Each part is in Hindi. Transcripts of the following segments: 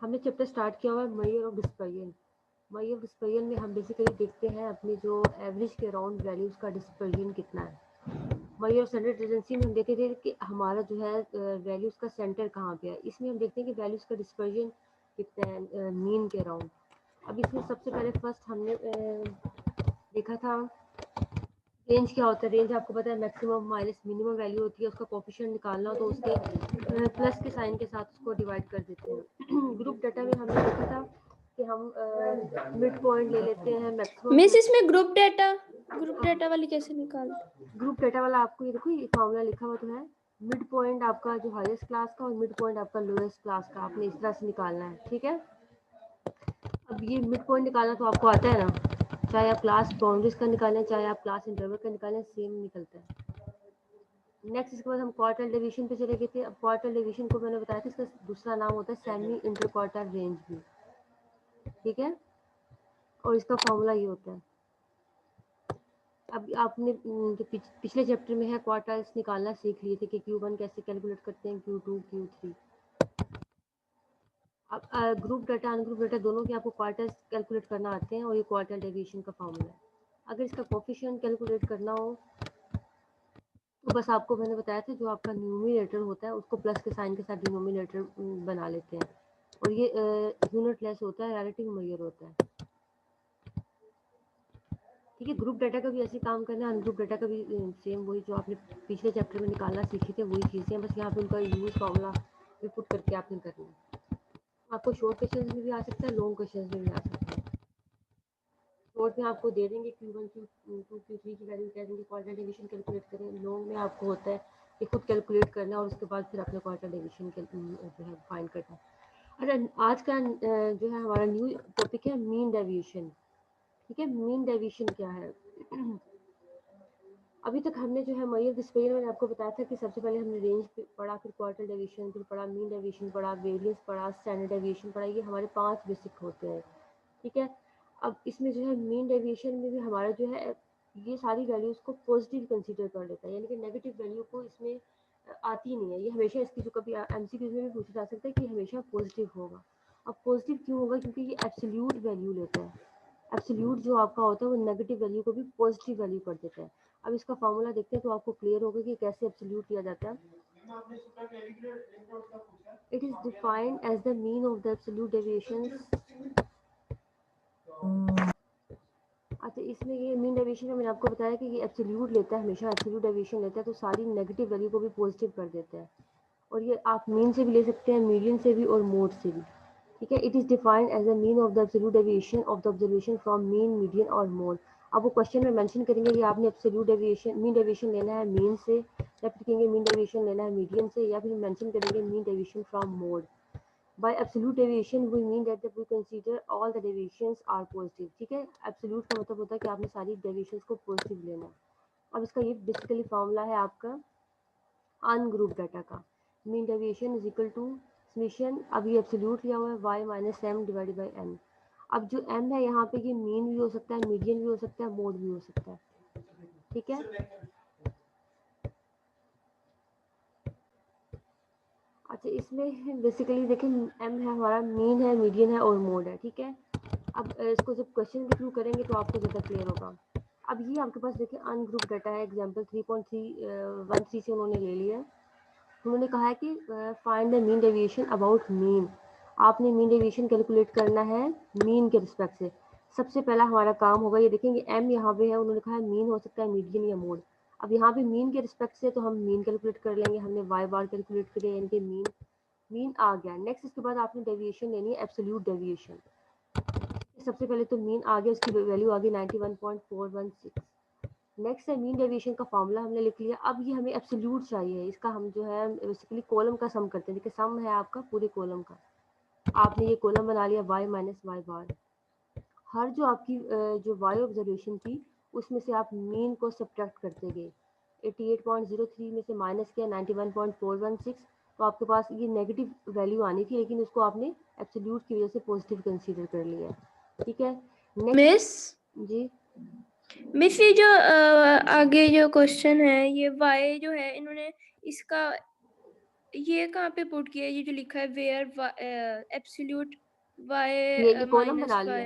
हमने चैप्टर स्टार्ट किया हुआ है measure of dispersion. Measure of dispersion में हम बेसिकली देखते हैं अपनी जो एवरेज के अराउंड वैल्यूज़ का डिस्पर्जन कितना है। मेजर ऑफ सेंटर टेंडेंसी में हम देखते थे कि हमारा जो है वैल्यूज़ का सेंटर कहाँ पे है। इसमें हम देखते हैं कि वैल्यूज़ का डिस्पर्जन कितना है मीन के अराउंड। अब इसमें सबसे पहले फर्स्ट हमने देखा था रेंज क्या होता है। रेंज आपको पता है मैक्सिमम माइनस मिनिमम वैल्यू होती है, उसका कोफिशिएंट निकालना हो तो उसके प्लस के साइन के साथ उसको डिवाइड कर देते हैं। ग्रुप डाटा में हमने देखा था कि हम मिड पॉइंट ले लेते हैं मैक्सिमम। मिस इसमें ग्रुप डाटा वाली कैसे निकालते? ग्रुप डाटा वाला आपको ये देखो ये फॉर्मूला लिखा हुआ तो है, मिड पॉइंट आपका जो हाईएस्ट क्लास का और मिड पॉइंट आपका लोएस्ट क्लास का आपने इस तरह से निकालना है, ठीक है। अब ये मिड पॉइंट निकालना तो आपको आता है ना, चाहे आप क्लास बाउंड्रीज का निकालें चाहे आप क्लास इंटरवल का निकालें, सेम निकलता है। नेक्स्ट इसके बाद हम क्वार्टर डेविएशन पे चले गए थे। अब क्वार्टर डेविएशन को मैंने बताया था इसका दूसरा नाम होता है सेमी इंटर क्वार्टर रेंज भी, ठीक है, और इसका फॉर्मूला ये होता है। अब आपने जो पिछले चैप्टर में है क्वार्टाइल्स निकालना सीख लिए थे कि Q1 कैसे कैलकुलेट करते हैं, Q2 Q3। अब ग्रुप डाटा अनग्रुप डाटा दोनों के आपको क्वार्टर्स कैलकुलेट करना आते हैं और ये क्वार्टर डेविएशन का फॉर्मूला है। अगर इसका कोफिशिएंट कैलकुलेट करना हो तो बस आपको मैंने बताया था जो आपका न्यूमिनेटर होता है उसको प्लस के साइन के साथ डिनोमिनेटर बना लेते हैं और ये यूनिट लेस होता है, रिलेटिव मेजर होता है, ठीक है। ग्रुप डाटा का भी ऐसे काम करना है, अनग्रुप डाटा का भी सेम वही जो आपने पिछले चैप्टर में निकालना सीखे थे वही चीज़ें हैं, बस यहाँ पे उनका यूज फॉर्मूला भी पुट करके आपने करना है। आपको शॉर्ट क्वेश्चन में भी आ सकता है, लॉन्ग क्वेश्चन में भी आ सकता है। शॉर्ट में आपको दे देंगे Q1 Q2 Q3 की वैल्यू कह देंगे, क्वार्टर डेविएशन कैलकुलेट करें। लॉन्ग में आपको होता है कि खुद कैलकुलेट करना और उसके बाद फिर अपने क्वार्टर डेविएशन जो है फाइंड करना। अच्छा, आज का जो है हमारा न्यू टॉपिक है मीन डेविएशन, ठीक है। मीन डेविएशन क्या है? अभी तक हमने जो है मेजर डिस्पर्जन मैंने आपको बताया था कि सबसे पहले हमने रेंज पढ़ा, फिर क्वार्टर डेविएशन, फिर पढ़ा मीन डेविएशन, पढ़ा वेरिएंस, पढ़ा स्टैंडर्ड डेविएशन, पढ़ा। ये हमारे 5 बेसिक होते हैं, ठीक है। अब इसमें जो है मीन डेविएशन में भी हमारा जो है ये सारी वैल्यूज़ को पॉजिटिव कंसीडर कर लेता है, यानी कि नेगेटिव वैल्यू को इसमें आती नहीं है। ये हमेशा इसकी जो कभी एमसीक्यूज में भी पूछा जा सकता है कि हमेशा पॉजिटिव होगा। अब पॉजिटिव क्यों होगा? क्योंकि ये एब्सोल्यूट वैल्यू लेता है। एब्सोल्यूट जो आपका होता है वो नेगेटिव वैल्यू को भी पॉजिटिव वैल्यू कर देता है। अब इसका फार्मूला देखते हैं तो आपको क्लियर होगा कि कैसे एब्सोल्यूट लिया जाता है। It is defined as the mean of the absolute deviations. अच्छा, इसमें ये मीन डेविएशन में मैंने आपको बताया कि ये एब्सोल्यूट लेता है, हमेशा एब्सोल्यूट डेविएशन लेता है, तो सारी नेगेटिव वैल्यू को भी पॉजिटिव कर देता है। और ये आप मीन से भी ले सकते हैं, मीडियन से भी और मोड से भी, ठीक है। It is defined as a mean of the absolute deviation of the observation from mean, median और मोड। अब वो क्वेश्चन में मेंशन करेंगे कि आपने एब्सोल्यूट डेविएशन मीन डेविएशन लेना है मीन से, या फिर कहेंगे मीन डेविएशन लेना है मीडियन से, या फिर मेंशन करेंगे mean deviation from mode. By absolute deviation we mean that we consider all the deviations are positive, ठीक है। एब्सोल्यूट का मतलब होता है कि आपने सारी डेविएशंस को पॉजिटिव लेना है। अब इसका ये बेसिकली फॉर्मूला है आपका अनग्रुप डाटा का, mean deviation is equal to summation, अब ये एब्सोल्यूट लिया हुआ है y minus M divided by n। अब जो m है यहाँ पे ये मीन भी हो सकता है, मीडियन भी हो सकता है, मोड भी हो सकता है, ठीक है। अच्छा, इसमें बेसिकली देखें m है हमारा, मीन है, मीडियन है और मोड है, ठीक है। अब इसको जब क्वेश्चन के थ्रू करेंगे तो आपको ज़्यादा क्लियर होगा। अब ये आपके पास देखिए अनग्रुप डाटा है, एग्जाम्पल 3.313 से उन्होंने ले लिया है। उन्होंने कहा है कि find the mean deviation about mean. आपने मीन डेविएशन कैलकुलेट करना है मीन के रिस्पेक्ट से। सबसे पहला हमारा काम होगा, ये देखेंगे एम यहाँ पे है, उन्होंने कहा है मीन हो सकता है मीडियन या मोड। अब यहाँ पे मीन के रिस्पेक्ट से तो हम मीन कैलकुलेट कर लेंगे, हमने वाई बार कैलकुलेट किया यानी कि मीन मीन आ गया। नेक्स्ट इसके बाद आपने डेविएशन लेनी है, एब्सोल्यूट डेविएशन। सबसे पहले तो मीन आ गया, उसकी वैल्यू आ गई 91.416। नेक्स्ट है मीन डेविएशन का फॉर्मूला हमने लिख लिया। अब ये हमें एब्सोल्यूट चाहिए, इसका हम जो है बेसिकली कॉलम का सम करते हैं। देखिए सम है आपका पूरे कॉलम का, आपने ये कॉलम बना लिया y माइनस वाई बार। हर जो आपकी जो y ऑब्जर्वेशन थी उसमें से आप मीन को सब्ट्रैक्ट करते गए। 88.03 में से माइनस किया 91.416, तो आपके पास ये नेगेटिव वैल्यू आनी थी, लेकिन उसको आपने एब्सोल्यूट की वजह से पॉजिटिव कंसीडर कर लिया, ठीक है। नेक्स्ट जी मिस ये जो आगे जो क्वेश्चन है ये y जो है इन्होंने इसका ये कहाँ पे पुट किया है? ये जो लिखा है वेयर एब्सोल्यूट y ये कॉलम माइनस बना लिया, y।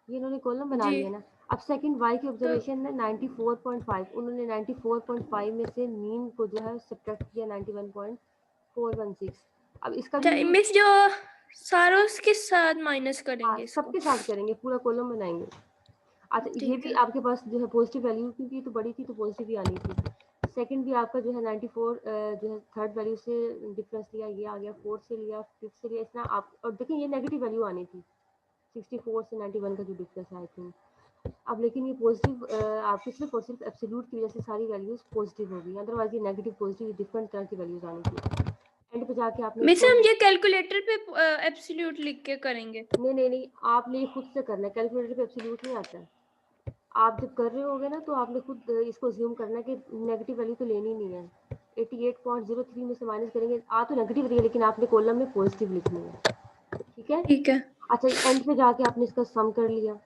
ये इन्होंने कॉलम बना जी। लिया ना। अब सेकंड वाई की तो ऑब्जर्वेशन है 94.5, उन्होंने 94.5 में से मीन को जो है सब्ट्रैक्ट किया 91.416। अब इसका अच्छा भी ये मिस जो सारों के साथ माइनस हाँ करेंगे इसको। सबके साथ करेंगे, पूरा कॉलम बनाएंगे। अच्छा ये ठीक भी है। आपके पास जो है पॉजिटिव वैल्यू, क्योंकि ये तो बड़ी थी तो पॉजिटिव भी आनी थी। सेकंड भी आपका जो है 94 जो है थर्ड वैल्यू से डिफरेंस लिया, ये आ गया, फोर्थ से लिया, फिफ्थ से लिया, इतना आप। और देखिए ये नेगेटिव वैल्यू आनी थी 64 से 91 का जो डिफरेंस है आई थिंक। अब लेकिन ये पॉजिटिव आपकी सिर्फ और सिर्फ एब्सोल्यूट की वजह से सारी वैल्यूज पॉजिटिव हो गई, अदरवाइज ये नेगेटिव पॉजिटिव डिफरेंट तरह की वैल्यूज आनी थी। एंड पे जाके आपने मिस इसको हम ये कैलकुलेटर पे एब्सोल्यूट लिख के करेंगे। नहीं आपने ये खुद से करना है, कैलकुलेटर पे एब्सोल्यूट नहीं आता है। आप जब कर रहे होगे ना तो आपने खुद इसको ज्यूम करना है कि नेगेटिव वैल्यू तो लेनी नहीं है। 88.03 में से माइनस करेंगे, आ तो नेगेटिव रही है लेकिन आपने कॉलम में पॉजिटिव लिखनी है, ठीक है। ठीक है। अच्छा एंड पे जाके आपने इसका सम कर लिया।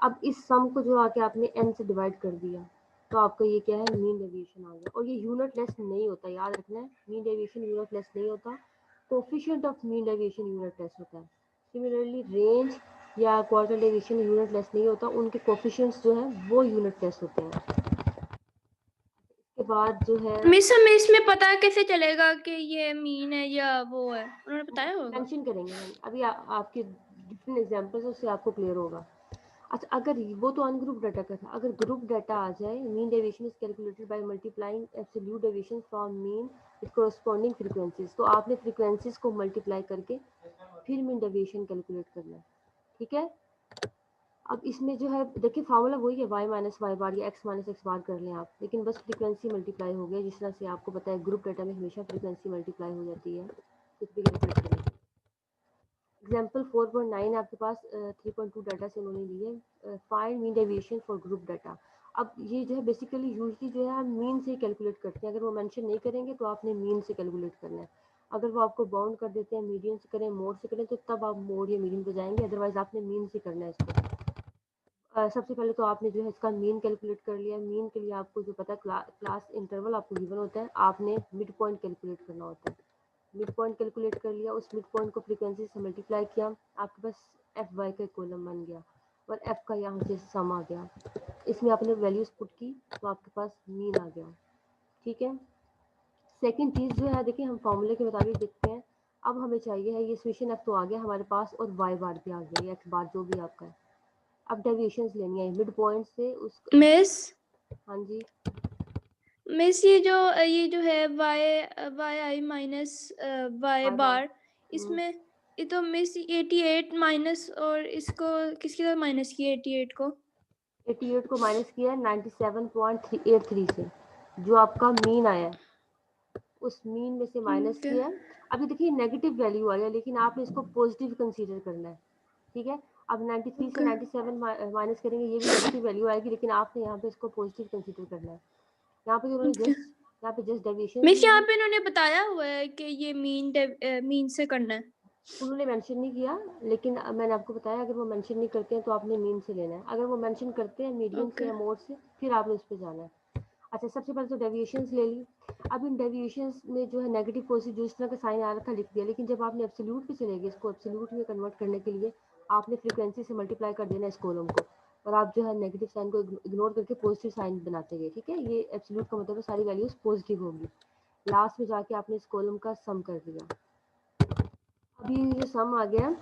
अब इस सम को जो आके आपने n से डिवाइड कर दिया, तो आपका ये क्या है, मीन डेविएशन आ गया। और ये यूनिट लेस नहीं होता, याद रखना है, मीन डेविएशन यूनिट लेस नहीं होता, coefficient of mean deviation unit less होता है। सिमिलरली रेंज या क्वार्टर डेविएशन यूनिट लेस नहीं होता, उनके कोफिशिएंट्स जो हैं वो यूनिट लेस होते हैं। इसके बाद जो है मिस हमें इसमें पता कैसे चलेगा कि ये मीन है या वो है? उन्होंने बताया होगा। मेंशन करेंगे हम अभी, आपके डिफरेंट एग्जांपल्स उससे आपको क्लियर होगा। अच्छा अगर वो तो अनग्रुप डाटा का था, अगर ग्रुप डाटा आ जाए, mean deviation is calculated by multiplying absolute deviation from mean with corresponding frequencies. तो आपने फ्रीक्वेंसीज को मल्टीप्लाई करके फिर मीन डेविएशन कैलकुलेट करना है, ठीक है। अब इसमें जो है देखिए फार्मूला वही है, y माइनस वाई बार या x माइनस एक्स बार कर लें आप, लेकिन बस फ्रीक्वेंसी मल्टीप्लाई हो गया। जिस तरह से आपको पता है ग्रुप डाटा में हमेशा फ्रीक्वेंसी मल्टीप्लाई हो जाती है, कुछ भी कैलकुलेट करें। एग्जाम्पल 4.9 आपके पास 3.2 डाटा से उन्होंने लिए, find mean deviation for group data. अब ये जो है बेसिकली यूजली जो है हम मीन से कैलकुलेट करते हैं, अगर वो मेंशन नहीं करेंगे तो आपने मीन से कैलकुलेट करना है। अगर वो आपको बाउंड कर देते हैं मीडियन से करें मोड से करें तो तब आप मोड या मीडियन पे जाएंगे, अदरवाइज आपने मीन से करना है इसको। सबसे पहले तो आपने जो है इसका मीन कैलकुलेट कर लिया। मीन के लिए आपको जो पता है क्लास इंटरवल आपको गिवन होता है, आपने मिड पॉइंट कैलकुलेट करना होता है। मिड पॉइंट कैलकुलेट कर लिया, उस मिड पॉइंट को फ्रीक्वेंसी से मल्टीप्लाई किया, आपके पास एफ वाई का कॉलम बन गया और एफ का यहाँ से सम आ गया। इसमें आपने वैल्यूज पुट की तो आपके पास मीन आ गया, ठीक है। सेकंड चीज़ जो है देखिए हम फॉर्मूले के मुताबिक देखते हैं। अब हमें चाहिए है ये समीशन एफ तो आ गया हमारे पास और वाई बार भी आ गया, या एक्स बार जो भी आपका है। अब डेविएशंस लेनी है मिड पॉइंट से उस। मिस हाँ जी। मिस ये जो है वाई आई माइनस वाई वाई बार बार, इसमें ये तो मिस 88 माइनस, और इसको किसके साथ माइनस किया 88 को? 88 को माइनस किया है 97.83 से, जो आपका मीन आया है उस मीन में से माइनस ठीक है। किया है। अभी देखिए नेगेटिव वैल्यू आई है लेकिन आपने इसको पॉजिटिव कंसीडर करना है, ठीक है। अब 93 से ओके। 97 माइनस करेंगे, ये भी नेगेटिव वैल्यू आएगी लेकिन आपने यहाँ पे इसको पॉजिटिव कंसीडर करना है। यहाँ पे उन्होंने ओके जस्ट यहाँ पे जस्ट डेविएशन मिस ली यहाँ है, पे इन्होंने बताया हुआ है कि ये मीन से करना है। उन्होंने मेंशन नहीं किया। लेकिन मैंने आपको बताया अगर वो मेंशन नहीं करते हैं तो आपने मीन से लेना है, अगर वो मेंशन करते हैं मीडियन से ओके। या मोड से फिर आपने उस पर जाना है। अच्छा सबसे पहले तो डेविएशंस ले ली। अब इन डेविएशंस में जो है नेगेटिव पॉजिटिव जो इस तरह का साइन आ रखा लिख दिया, लेकिन जब आपने एब्सोल्यूट पे चले गए इसको एब्सोल्यूट में कन्वर्ट करने के लिए आपने फ्रीक्वेंसी से मल्टीप्लाई कर देना इस कॉलम को, और आप जो है नेगेटिव साइन को इग्नोर करके पॉजिटिव साइन बनाते गए, ठीक है। ये एब्सोल्यूट का मतलब है सारी वैल्यूज पॉजिटिव होगी। लास्ट में जाके आपने इस कॉलम का सम कर दिया। अभी जो सम आ गया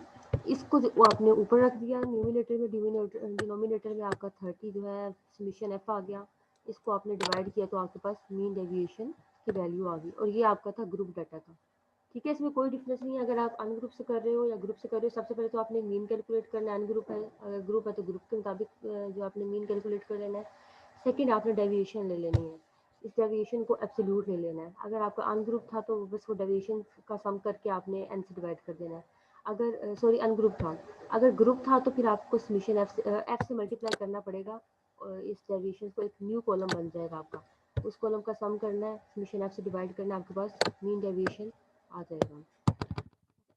इसको जो वो आपने ऊपर रख दिया न्यूमिनेटर में, डिनोमिनेटर में आपका 30 जो है समीशन एफ आ गया। इसको आपने डिवाइड किया तो आपके पास मीन डेविएशन की वैल्यू आ गई, और ये आपका था ग्रुप डाटा का, ठीक है। इसमें कोई डिफरेंस नहीं है अगर आप अनग्रुप से कर रहे हो या ग्रुप से कर रहे हो। सबसे पहले तो आपने मीन कैलकुलेट करना है, अनग्रुप है अगर ग्रुप है तो ग्रुप के मुताबिक जो आपने मीन कैलकुलेट कर लेना है। सेकेंड आपने डेविएशन ले लेनी है, इस डेविएशन को एब्सोल्यूट ले लेना है। अगर आपका अनग्रुप था तो बस वो डेविएशन का सम करके आपने एन से डिवाइड कर देना है। अगर सॉरी अनग्रुप था, अगर ग्रुप था तो फिर आपको समीशन एफ से मल्टीप्लाई करना पड़ेगा और इस डेविएशन को एक न्यू कॉलम बन जाएगा आपका, उस कॉलम का सम करना है, समीशन एफ से डिवाइड करना है, आपके पास मीन डेविएशन आ जाएगा।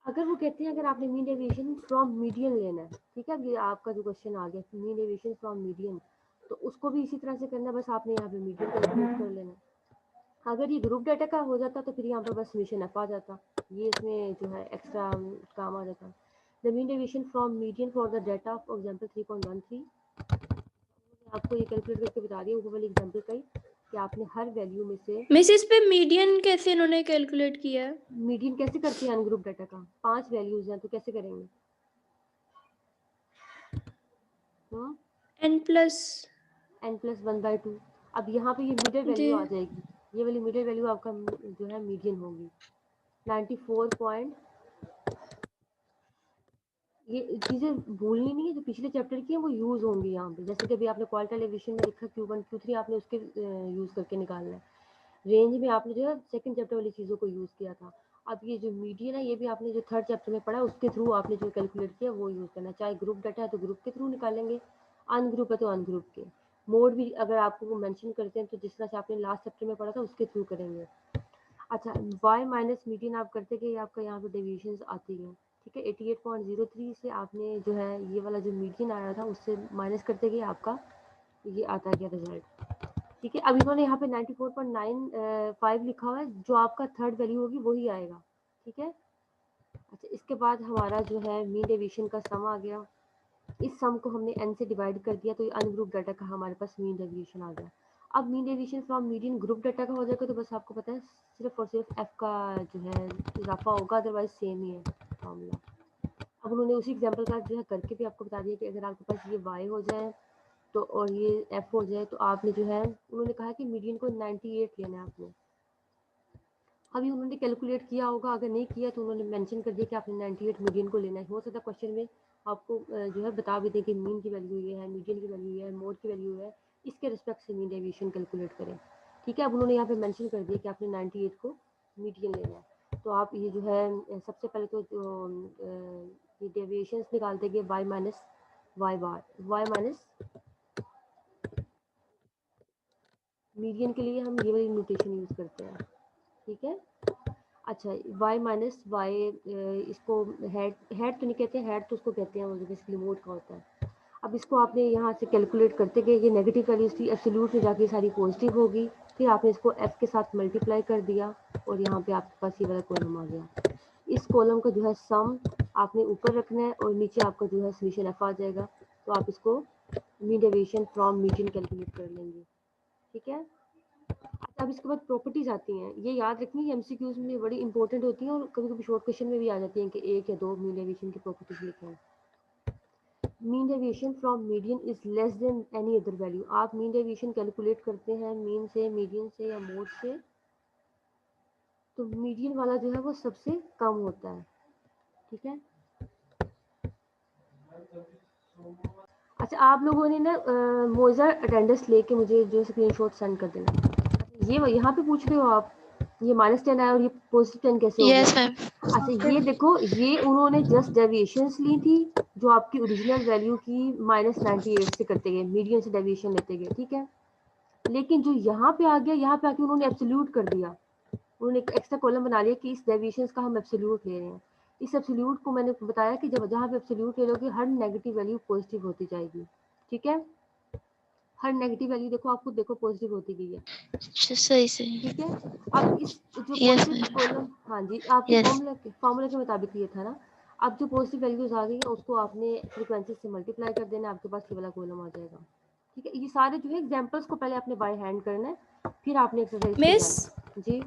अगर वो कहते हैं अगर आपने मीन डेविएशन फ्रॉम मीडियन लेना है, ठीक है। ये आपका जो क्वेश्चन आ गया मीन डेविएशन फ्रॉम मीडियन, तो उसको भी इसी तरह से करना है, बस आपने यहाँ पे मीडियन कैलकुलेट कर लेना है। अगर ये ग्रुप डाटा का हो जाता तो फिर यहाँ पर बस समीशन एफ आ जाता, ये इसमें जो है एक्स्ट्रा काम आ जाता। The mean deviation from median for the data for example 3.13, आपको ये कैलकुलेट करके बता दिया ऊपर वाली एग्जांपल का ही कि आपने हर वैल्यू में से मिस इस पे मीडियन कैसे इन्होंने कैलकुलेट किया है? मीडियन कैसे करते हैं अनग्रुप डाटा का, 5 वैल्यूज हैं तो कैसे करेंगे? n+1/2। अब यहाँ पे ये मिडिल जी वैल्यू आ जाएगी, ये वाली मिडिल वैल्यू आपका जो है मीडियन होगी 94 ये चीज़ें भूलनी नहीं है, जो पिछले चैप्टर की है वो यूज़ होंगी यहाँ पे। जैसे कि अभी आपने क्वालिटी एलिवेशन में लिखा Q1 Q3 आपने उसके यूज़ करके निकालना है। रेंज में आपने जो है सेकंड चैप्टर वाली चीज़ों को यूज़ किया था। अब ये जो मीडियन है ये भी आपने जो थर्ड चैप्टर में पढ़ा उसके थ्रू आपने जो कैलकुलेट किया वो यूज़ करना है। चाहे ग्रुप डाटा है तो ग्रुप के थ्रू निकालेंगे, अनग्रुप है तो अनग्रुप के। मोड भी अगर आपको वो मेंशन करते हैं तो जिस तरह से आपने लास्ट चैप्टर में पढ़ा था उसके थ्रू करेंगे। अच्छा, y माइनस मीडियन आप करते गए आपका यहाँ पे डेविएशंस आती हैं, ठीक है। 88.03 से आपने जो है ये वाला जो मीडियन आया था उससे माइनस करते गए आपका ये आता गया रिजल्ट, ठीक है। अब इन्होंने यहाँ पे 94.95 लिखा हुआ है, जो आपका थर्ड वैल्यू होगी वही आएगा, ठीक है। अच्छा, इसके बाद हमारा जो है मीन डेविएशन का सम आ गया। इस सम को हमने n से डिवाइड कर दिया तो ये अनग्रुप डाटा का हमारे पास मीन डेविएशन आ गया। अब mean deviation from median group data का हो जाएगा तो बस आपको पता है सिर्फ और सिर्फ f का जो है इजाफा होगा, अदरवाइज सेम ही है फॉर्मूला। अब उन्होंने उसी एग्जांपल का जो है करके भी आपको बता दिया कि अगर आपके पास ये y हो जाए तो और ये f हो जाए तो आपने जो है उन्होंने कहा कि मीडियन को 98 लेना है आपने। अभी उन्होंने कैलकुलेट किया होगा, अगर नहीं किया तो उन्होंने मेंशन कर दिया कि आपने 98 मीडियन को लेना है। हो सकता है क्वेश्चन में आपको जो है बता भी दें कि मीन की वैल्यू ये है, मीडियन की वैल्यू ये है, मोड की वैल्यू है, इसके रिस्पेक्ट से मीन डेविएशन कैलकुलेट करें, ठीक है। अब उन्होंने यहाँ पे मेंशन कर दिया कि आपने 98 को मीडियन लेना है। तो आप ये जो है सबसे पहले तो ये डेविएशंस निकालते गए y माइनस वाई बार, y माइनस मीडियन के लिए हम ये वाली नोटेशन यूज़ करते हैं, ठीक है। अच्छा, y माइनस वाई इसको हेड तो नहीं कहते, हेड तो उसको कहते हैं वो जो बेसिकली मोड का होता है। अब इसको आपने यहाँ से कैलकुलेट करते गए, ये नेगेटिव वैल्यूज थी, एब्सोल्यूट में जाके सारी पॉजिटिव होगी, फिर आपने इसको f के साथ मल्टीप्लाई कर दिया और यहाँ पे आपके पास ये वाला कॉलम आ गया। इस कॉलम का जो है सम आपने ऊपर रखना है और नीचे आपका जो है समीशन f आ जाएगा। तो आप इसको mean deviation from median calculate कर लेंगे, ठीक है। अब इसके बाद प्रॉपर्टीज आती हैं, ये याद रखनी है, एमसीक्यूज में बड़ी इंपॉर्टेंट होती हैं और कभी कभी शॉर्ट क्वेश्चन में भी आ जाती हैं कि एक या दो मीन डेविएशन की प्रॉपर्टीज लिखें। Mean deviation from median is less than any other value. आप मीन डेविएशन कैलकुलेट करते हैं मीन से, मीडियन से या मोड से, तो मीडियन वाला जो है वो सबसे कम होता है, ठीक है। अच्छा, आप लोगों ने ना मोजा अटेंडेंस लेके मुझे जो स्क्रीनशॉट सेंड कर देना। ये यहाँ पे पूछ रहे हो आप, ये -10 आया और ये +10 कैसे हो गया? Yes ma'am. अच्छा, ये देखो, ये उन्होंने जस्ट डेविएशंस ली थी जो आपकी ओरिजिनल वैल्यू की -98 से करते गए, मीडियन से डेविएशन लेते गए, ठीक है। लेकिन जो यहाँ पे आ गया, यहाँ पे आके उन्होंने एब्सोल्यूट कर दिया, उन्होंने एक एक्स्ट्रा कॉलम बना लिया कि इस डेविएशंस का हम एब्सोल्यूट ले रहे हैं। इस एब्सोल्यूट को मैंने बताया कि जब जहाँ पे एब्सोल्यूट ले लोगे हर नेगेटिव वैल्यू पॉजिटिव होती जाएगी, ठीक है। हर नेगेटिव वैल्यू देखो, आपको देखो पॉजिटिव होती गई है, सही सही। ठीक है। अब इस जो यस पॉजिटिव मैम। कॉलम, हाँ जी, आपके यस। फॉर्मूला के मुताबिक ये था ना। अब जो पॉजिटिव वैल्यूज आ गई है उसको आपने फ्रीक्वेंसी से मल्टीप्लाई कर देना, आपके पास ये वाला कॉलम आ जाएगा, ठीक है। ये सारे जो है एग्जांपल्स को पहले आपने बाय हैंड करना है, फिर आपने एक्सरसाइज पे मिस जाना जी।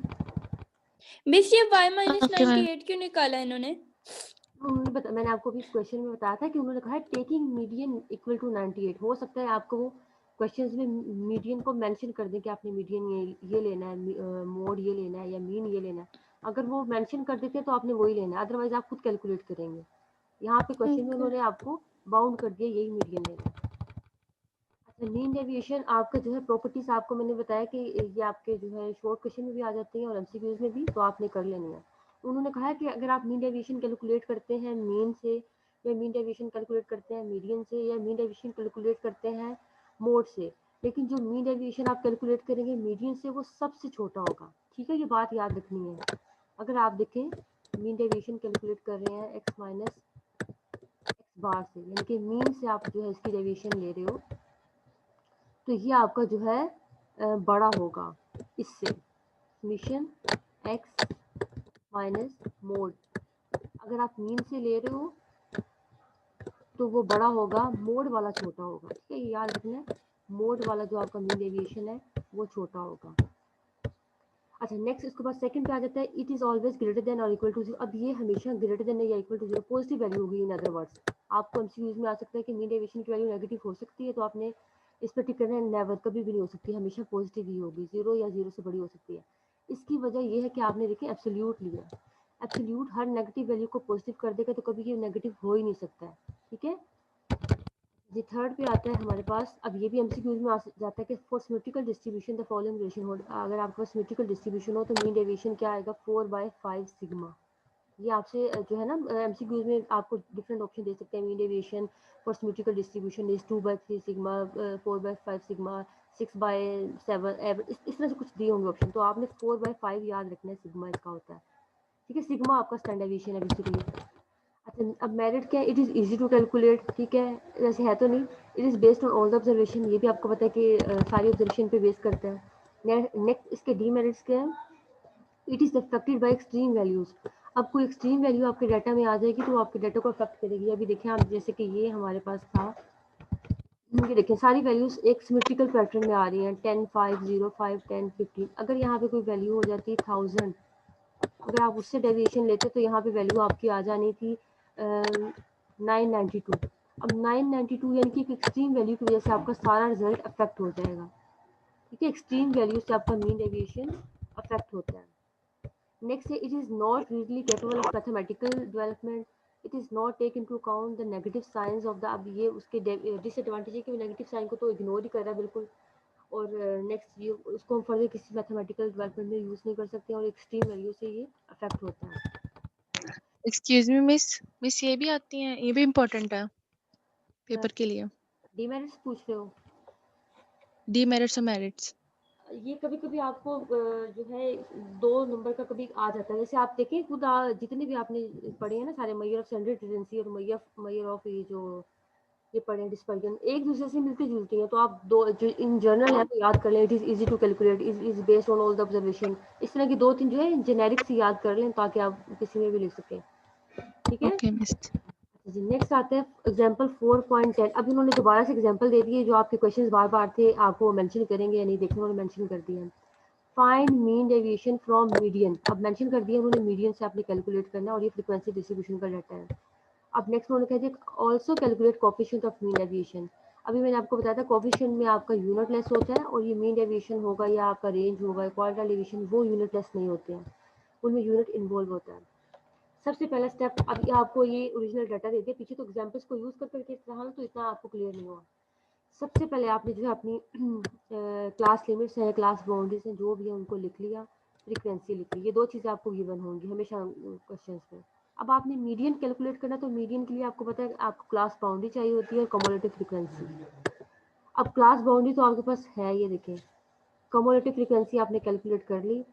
मिस ये y माइनस ओके मैम। 98 क्यों निकाला इन्होंने? मैंने आपको भी क्वेश्चन में बताया था कि उन्होंने कहा है टेकिंग मीडियन इक्वल टू 98। हो सकता है आपको वो क्वेश्चंस में मीडियन को मेंशन कर दें कि आपने मीडियन ये लेना है, मोड ये लेना है या मीन ये लेना है। अगर वो मेंशन कर देते हैं तो आपने वही लेना है, अदरवाइज आप खुद कैलकुलेट करेंगे। यहाँ पे क्वेश्चन में ओके उन्होंने आपको बाउंड कर दिया यही मीडियन लेना है। अच्छा, मीन डेविएशन आपका जो है प्रॉपर्टीज आपको मैंने बताया कि ये आपके जो है शॉर्ट क्वेश्चन में भी आ जाते हैं और एमसीक्यूज में भी, तो आपने कर लेनी है। उन्होंने कहा है कि अगर आप मीन डेविएशन कैलकुलेट करते हैं मीन से, या मीन डेविएशन कैलकुलेट करते हैं मीडियन से, या मीन डेविएशन कैलकुलेट करते हैं मोड से, लेकिन जो मीन डेविएशन आप कैलकुलेट करेंगे मीडियन से वो सबसे छोटा होगा, ठीक है। ये बात याद रखनी है। अगर आप देखें मीन डेविएशन कैलकुलेट कर रहे हैं x माइनस एक्स बार से, यानी कि मीन से आप जो है इसकी डेविएशन ले रहे हो, तो ये आपका जो है बड़ा होगा इससे, समीशन एक्स माइनस मोड। अगर आप मीन से ले रहे हो तो वो बड़ा होगा, मोड वाला छोटा होगा, ठीक है, ये याद रखना है, मोड वाला जो आपका मीन डेविएशन है वो छोटा होगा। अच्छा नेक्स्ट इसके बाद सेकंड पे आ जाता है, it is always greater than और इक्वल टू 0। अब ये हमेशा ग्रेटर देन या इक्वल टू 0 पॉजिटिव वैल्यू होगी। इन अदर वर्ड्स आपको एमसीक्यूज में आ सकता है कि मीन डेविएशन की वैल्यू नेगेटिव हो सकती है, तो आपने इस पर टिक करना है, नेवर, कभी भी नहीं हो सकती, हमेशा पॉजिटिव ही होगी, 0 या 0 से बड़ी हो सकती है। इसकी वजह ये है कि आपने देखिए एब्सोल्यूट लिया, एब्सोल्यूट हर नेगेटिव वैल्यू को पॉजिटिव कर देगा, तो कभी ये नेगेटिव हो ही नहीं सकता है, ठीक है। जी थर्ड पे आता है हमारे पास, अब ये भी एमसीक्यूज में आ जाता है कि for symmetrical distribution the following relation हो, अगर आपके पास सिमेट्रिकल डिस्ट्रीब्यूशन हो तो मीन डेविएशन क्या आएगा, 4/5 सिग्मा। ये आपसे जो है ना एमसीक्यूज में आपको डिफरेंट ऑप्शन दे सकते हैं, mean deviation for symmetrical distribution is 2/3 sigma, 4/5 sigma, 6/7, इस तरह से कुछ दिए होंगे ऑप्शन, तो आपने 4/5 याद रखना है, सिग्मा इसका होता है, ठीक है, सिग्मा आपका स्टैंडर्ड डेविएशन है बेसिकली। अच्छा अब मेरिट क्या है, it is easy to calculate, ठीक है, वैसे है तो नहीं, it is based on all the observation, ये भी आपको पता है कि सारी ऑब्जर्वेशन पे बेस करता है। नेक्स्ट इसके डीमेरिट्स क्या है, it is affected by extreme values. अब कोई एक्सट्रीम वैल्यू आपके डाटा में आ जाएगी तो वो आपके डाटा को अफेक्ट करेगी। अभी देखें आप, जैसे कि ये हमारे पास था, ये देखें सारी वैल्यूज़ एक सिमेट्रिकल पैटर्न में आ रही हैं, 10, 5, 0, 5, 10, 15। अगर यहाँ पे कोई वैल्यू हो जाती 1000, अगर आप उससे डेविएशन लेते तो यहाँ पे वैल्यू आपकी आ जानी थी 992। अब 992 यानी कि एक्सट्रीम वैल्यू की वजह से आपका सारा रिजल्ट अफेक्ट हो जाएगा, ठीक है, एक्सट्रीम वैल्यू से आपका मीन डेविएशन अफेक्ट होता है। नेक्स्ट है, इट इज़ नॉट रीजली capable of mathematical development, it is not take into account the negative science of the, अब ये उसके डिसएडवांटेज है कि वो नेगेटिव साइन को तो इग्नोर ही कर रहा है बिल्कुल, और नेक्स्ट ये उसको हम फर्दर किसी मैथमेटिकल डेवलपमेंट में यूज़ नहीं कर सकते, और एक्सट्रीम वैल्यू से ये अफेक्ट होता है। एक्सक्यूज मी मिस ये भी आती हैं, ये भी इम्पोर्टेंट है पेपर के लिए, डीमेरिट्स पूछ रहे हो? डीमेरिट्स और मेरिट्स। ये कभी कभी आपको जो है 2 नंबर का कभी आ जाता है, जैसे आप देखें खुद जितने भी आपने पढ़े हैं ना सारे, मेजर ऑफ सेंट्रल टेंडेंसी और मेजर ऑफ ये जो ये पढ़े हैं डिस्पर्जन, एक दूसरे से मिलती जुलती हैं, तो आप दो जो इन जनरल है तो याद कर लें, it is easy to calculate, is based on all the observation, इस तरह की 2-3 जो है जेनेरिक से याद कर लें ताकि आप किसी में भी लिख सकें, ठीक है। Okay miss. जी नेक्स्ट आते हैं एग्जांपल 4.10। अब इन्होंने दोबारा से एग्जांपल दे दिए, जो आपके क्वेश्चंस बार बार थे आपको मेंशन करेंगे या नहीं देखने वाले मेंशन कर दिए हैं। Find mean deviation from median, अब मेंशन कर दिया उन्होंने, मीडियन से आपने कैलकुलेट करना, और ये फ्रीक्वेंसी डिस्ट्रीब्यूशन का डाटा है। अब नेक्स्ट उन्होंने कह दिया also calculate coefficient of mean deviation. अभी मैंने आपको बताया था कोफिशिएंट में आपका यूनिट लेस होता है, और ये मीन डेविएशन होगा या आपका रेंज होगा, क्वार्टाइल डेविएशन, वो यूनिट लेस नहीं होते हैं, उनमें यूनिट इन्वॉल्व होता है। सबसे पहला स्टेप, अभी आपको ये ओरिजिनल डाटा दे दिया, पीछे तो एग्जाम्पल्स को यूज़ कर करके रहा तो इतना आपको क्लियर नहीं हुआ। सबसे पहले आपने जो है अपनी क्लास लिमिट्स हैं, क्लास बाउंड्रीज हैं, जो भी है उनको लिख लिया, फ्रीक्वेंसी लिख ली, ये 2 चीज़ें आपको गिवन होंगी हमेशा क्वेश्चंस में। अब आपने मीडियन कैलकुलेट करना, तो मीडियन के लिए आपको पता है आपको क्लास बाउंड्री चाहिए होती है और कम्युलेटिव फ्रीक्वेंसी। अब क्लास बाउंड्री तो आपके पास है, ये देखें, कम्युलेटिव फ्रीक्वेंसी आपने कैलकुलेट कर ली।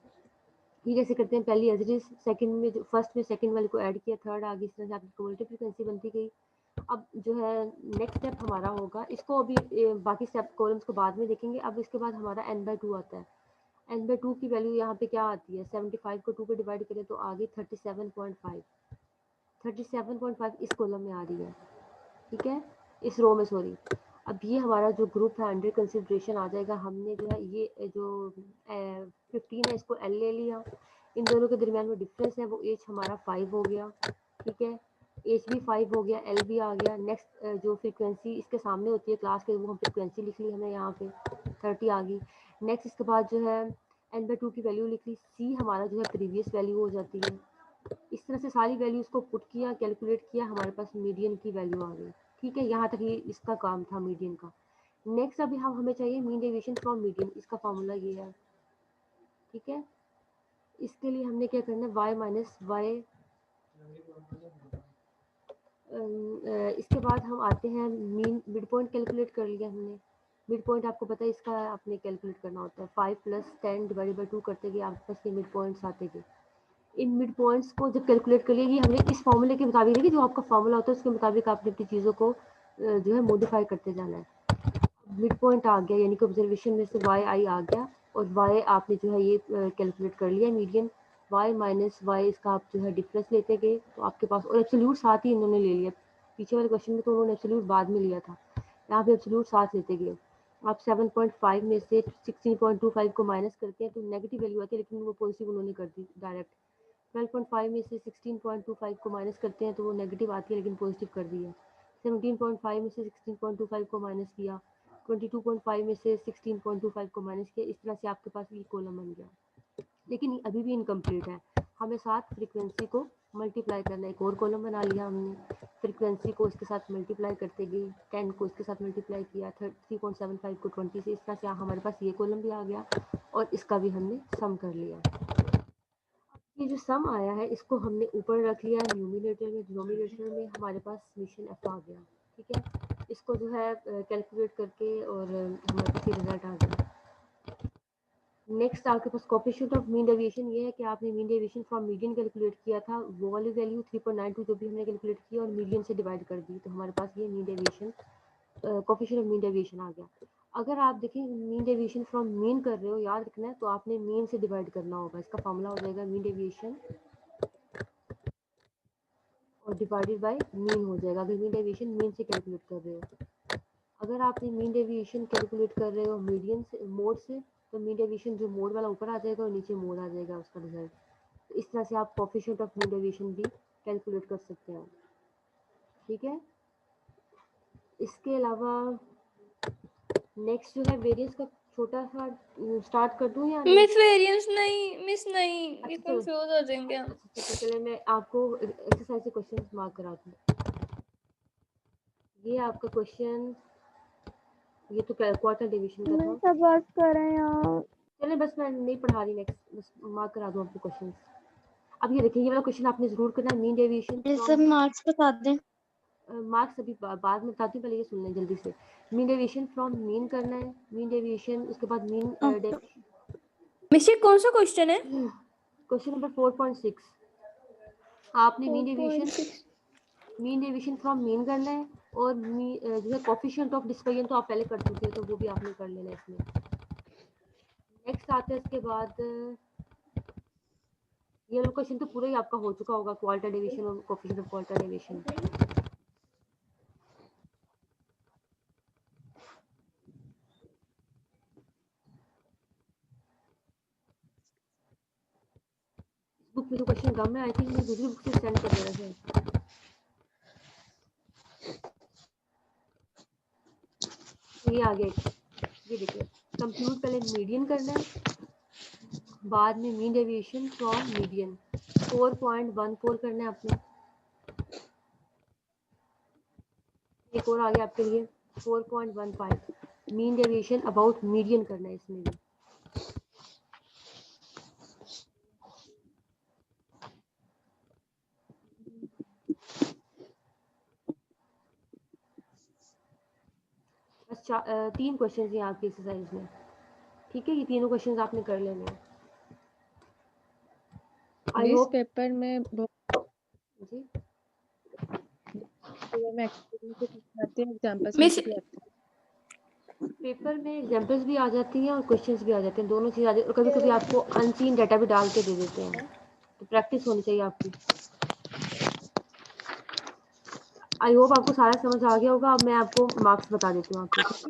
ये कैसे करते हैं, पहली एज इट इज, सेकंड में जो फर्स्ट में सेकंड वाले को ऐड किया, थर्ड आ गई, इस तरह से आपकी कम्युलेटिव फ्रीक्वेंसी बनती गई। अब जो है नेक्स्ट स्टेप हमारा होगा, इसको अभी बाकी स्टेप कॉलम्स को बाद में देखेंगे। अब इसके बाद हमारा n/2 आता है, n/2 की वैल्यू यहाँ पे क्या आती है, 75 को 2 पे डिवाइड करें तो आ गई 37.5, 37.5 इस कॉलम में आ रही है, ठीक है, इस रो में, सॉरी। अब ये हमारा जो ग्रुप है अंडर कंसिडरेशन आ जाएगा, हमने जो है ये जो 15 है इसको L ले लिया, इन दोनों के दरमियान में डिफरेंस है वो एच हमारा 5 हो गया, ठीक है, एच भी 5 हो गया, L भी आ गया। नेक्स्ट जो फ्रीक्वेंसी इसके सामने होती है क्लास के, वो हम फ्रीक्वेंसी लिख ली हमने यहाँ पे 30 आ गई। नेक्स्ट इसके बाद जो है n/2 की वैल्यू लिख ली, C हमारा जो है प्रीवियस वैल्यू हो जाती है। इस तरह से सारी वैल्यूज़ को पुट किया, कैलकुलेट किया, हमारे पास मीडियन की वैल्यू आ गई, ठीक है, यहाँ तक ये इसका काम था मीडियन का। नेक्स्ट अभी हम हमें चाहिए मीन डेविएशन फ्रॉम मीडियन, इसका फार्मूला ये है, ठीक है। इसके लिए हमने क्या करना है, y माइनस वाई, इसके बाद हम आते हैं मीन मिड पॉइंट कैलकुलेट कर लिया हमने। मिड पॉइंट आपको पता है इसका आपने कैलकुलेट करना होता है, 5 + 10 डिवाइडेड बाई 2 करते गए आपके पास ये मिड पॉइंट्स आते गए। इन मिड पॉइंट्स को जब कैलकुलेट कर लिया, ये हमने इस फॉर्मूले के मुताबिक है, जो आपका फॉर्मूला होता है उसके मुताबिक आपने अपनी चीज़ों को जो है मॉडिफाई करते जाना है। मिड पॉइंट आ गया यानी कि ऑब्जर्वेशन में से वाई आई आ गया, और y आपने जो है ये कैलकुलेट कर लिया मीडियन, y माइनस वाई इसका आप जो है डिफरेंस लेते गए तो आपके पास, और एब्सोल्यूट साथ ही इन्होंने ले लिया, पीछे वाले क्वेश्चन में तो उन्होंने एब्सोल्यूट बाद में लिया था, यहाँ पे एब्सोल्यूट साथ लेते गए। आप 7.5 में से 16.25 को माइनस करते हैं तो नेगेटिव वैल्यू आती है, लेकिन वो पॉजिटिव उन्होंने कर दी डायरेक्ट। 12.5 में से 16.25 को माइनस करते हैं तो वो नेगेटिव आती है, लेकिन पॉजिटिव कर दी है। 17.5 में से 16.25 को माइनस किया, 22.5 में से 16.25 को माइनस किया, इस तरह से आपके पास ये कॉलम बन गया। लेकिन अभी भी इनकम्प्लीट है, हमें साथ फ्रीक्वेंसी को मल्टीप्लाई करना है। एक और कॉलम बना लिया हमने, फ्रीक्वेंसी को इसके साथ मल्टीप्लाई करते गए, 10 को इसके साथ मल्टीप्लाई किया, 3.75 को 20 से, इस तरह से हमारे पास ये कॉलम भी आ गया और इसका भी हमने सम कर लिया। ये जो सम आया है इसको हमने ऊपर रख लिया न्यूमिनेटर में, डिनोमिनेटर में हमारे पास समीशन एफ आ गया। ठीक है, इसको जो है कैलकुलेट करके और हमारे पास ये रिजल्ट आ गया। नेक्स्ट आपके पास कोएफिशिएंट ऑफ मीन डेविएशन ये है कि आपने mean deviation from median calculate किया था, वो वाली वैल्यू 3.92 जो भी हमने कैलकुलेट किया और मीडियन से डिवाइड कर दी, तो हमारे पास ये mean deviation coefficient of mean deviation आ गया। अगर आप देखें मीन डेविएशन फ्रॉम मीन कर रहे हो, याद रखना है, तो आपने मीन से डिवाइड करना होगा। इसका फॉर्मूला हो जाएगा मीन डेविएशन और डिवाइडेड बाय मीन हो जाएगा, अगर मीन डेविएशन मीन से कैलकुलेट कर रहे हो। अगर आपने मीन डेविएशन कैलकुलेट कर रहे हो मीडियन से, मोड से, तो मीन डेविएशन जो मोड वाला ऊपर आ जाएगा और नीचे मोड आ जाएगा उसका रिजल्ट। तो इस तरह से आप कोएफिशिएंट ऑफ मीन डेविएशन भी कैलकुलेट कर सकते हैं। ठीक है, इसके अलावा नेक्स्ट जो है वेरिएंस का छोटा सा स्टार्ट कर दूं या नहीं? मिस वेरिएंस नहीं, मिस नहीं, ये अच्छा कंफ्यूज हो जाएंगे हम। अच्छा, चलिए मैं आपको एक्सरसाइज से क्वेश्चन मार्क कराती हूँ। ये आपका क्वेश्चन, ये तो क्वार्टर डिवीजन का था। सब बात कर रहे हैं यार। चलिए बस मैं नहीं पढ़ा रही, नेक्स्ट बस मार्क करा दूं आपको क्वेश्चन। अब ये देखिए, ये वाला क्वेश्चन आपने जरूर करना है, मीन डेविएशन सब मार्क्स बता दें। मार्क्स अभी बाद में बताती हूँ, पहले ये सुन लें जल्दी से। मीन डेविएशन फ्रॉम मीन करना है, मीन डेविएशन, उसके बाद मीन मिस ये कौन सा क्वेश्चन है? Question number 4.6। आपने मीन डेविएशन फ्रॉम मीन करना है और जो है कोएफिशिएंट ऑफ डिस्पर्जन तो आप पहले कर चुके हैं, तो वो भी आपने कर लेना है इसमें। नेक्स्ट आता है इसके बाद, ये क्वेश्चन तो पूरा ही आपका हो चुका होगा, क्वार्टर डिवीजन और coefficient of quarter division. Book में तो क्वेश्चन कम है, आई थिंक मैं दूसरी बुक से सेंड कर देना है। ये आ गया, ये देखिए, कंप्यूट पहले मीडियन करना है, बाद में मीन डेविएशन फ्रॉम मीडियन 4.14 करना है आपने। एक और आ गया आपके लिए 4.15, मीन डेविएशन अबाउट मीडियन करना है इसमें भी। बस 3 क्वेश्चन हैं आपकी एक्सरसाइज में। ठीक है, ये तीनों क्वेश्चन आपने कर लेने हैं। आई इस होप पेपर में जी एग्जांपल्स मिस भी आते हैं। पेपर में एग्जाम्पल्स भी आ जाती हैं और क्वेश्चंस भी आ जाते हैं, दोनों चीज़ आ जाती है, और कभी कभी आपको अनसीन डाटा भी डाल के दे देते हैं, तो प्रैक्टिस होनी चाहिए आपकी। आई होप आपको सारा समझ आ गया होगा। अब मैं आपको मार्क्स बता देती हूँ आपको।